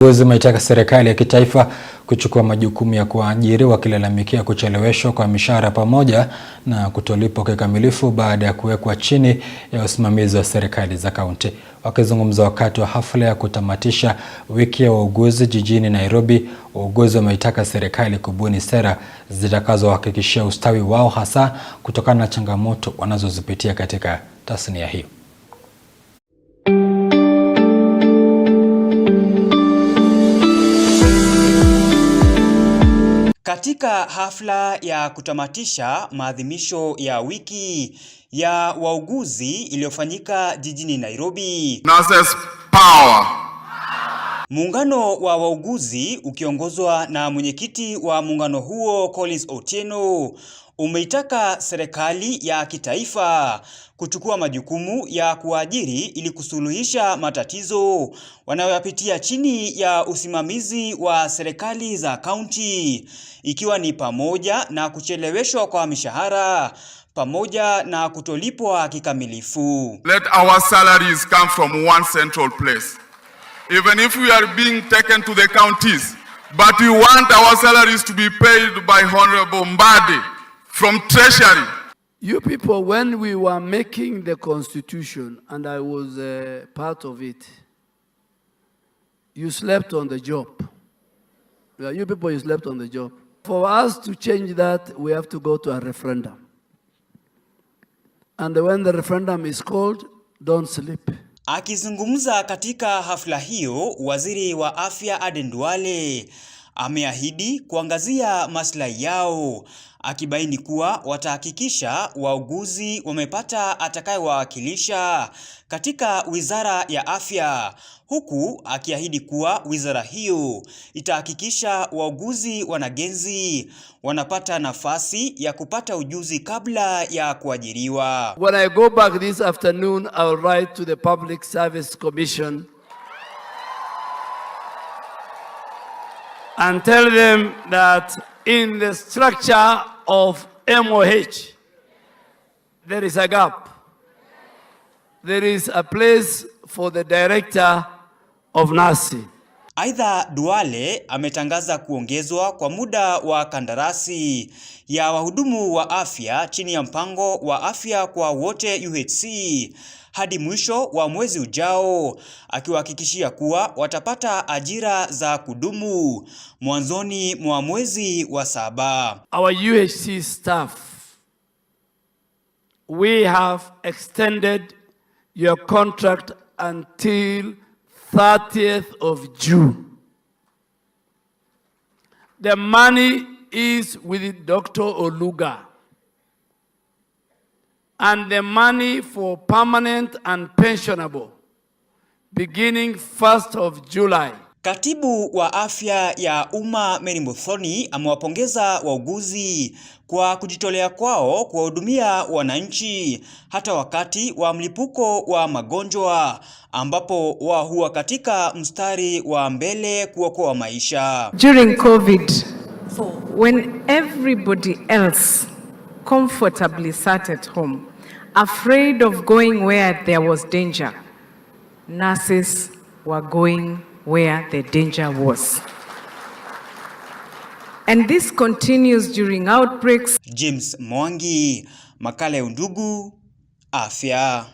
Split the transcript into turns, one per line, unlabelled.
Wauguzi wameitaka serikali ya kitaifa kuchukua majukumu ya kuajiri wakilalamikia kucheleweshwa kwa mishahara pamoja na kutolipwa kikamilifu baada ya kuwekwa chini ya usimamizi wa serikali za kaunti. Wakizungumza wakati wa hafla ya kutamatisha wiki ya wauguzi jijini Nairobi, wauguzi wameitaka serikali kubuni sera zitakazohakikishia ustawi wao, hasa kutokana na changamoto wanazozipitia katika tasnia hiyo.
Katika hafla ya kutamatisha maadhimisho ya wiki ya wauguzi iliyofanyika jijini Nairobi,
Nurses Power,
muungano wa wauguzi ukiongozwa na mwenyekiti wa muungano huo Collins Otieno umeitaka serikali ya kitaifa kuchukua majukumu ya kuajiri ili kusuluhisha matatizo wanayoyapitia chini ya usimamizi wa serikali za kaunti, ikiwa ni pamoja na kucheleweshwa kwa mishahara pamoja na kutolipwa kikamilifu.
Let our salaries come from one central place. Even if we are being taken to the counties, but we want our salaries to be paid by Honorable Mbadi from Treasury.
You people, when we were making the Constitution, and I was part of it, you slept on the job. You people, you slept on the job. For us to change that, we have to go to a referendum. And when the referendum is called, don't sleep.
Akizungumza katika hafla hiyo, waziri wa afya Aden Duale ameahidi kuangazia maslahi yao, akibaini kuwa watahakikisha wauguzi wamepata atakayewakilisha katika wizara ya afya, huku akiahidi kuwa wizara hiyo itahakikisha wauguzi wanagenzi wanapata nafasi ya kupata ujuzi kabla ya kuajiriwa.
When I go back this afternoon, I will write to the Public Service Commission and tell them that in the structure of MOH, there is a gap. There is a place for the director of nursing.
Aidha, Duale ametangaza kuongezwa kwa muda wa kandarasi ya wahudumu wa afya chini ya mpango wa afya kwa wote UHC hadi mwisho wa mwezi ujao, akiwahakikishia kuwa watapata ajira za kudumu mwanzoni mwa mwezi wa 7.
Our UHC staff, we have extended your contract until 30th of June. The money is with Dr. Oluga. And the money for permanent and pensionable beginning 1st of July.
Katibu wa afya ya umma Mary Muthoni amewapongeza wauguzi kwa kujitolea kwao kuwahudumia wananchi hata wakati wa mlipuko wa magonjwa, ambapo wao huwa katika mstari wa mbele kuokoa maisha.
During COVID, when everybody else comfortably sat at home, afraid of going where there was danger, nurses were going where the danger was. And this continues during outbreaks.
James Mwangi, makala ya Undugu Afya.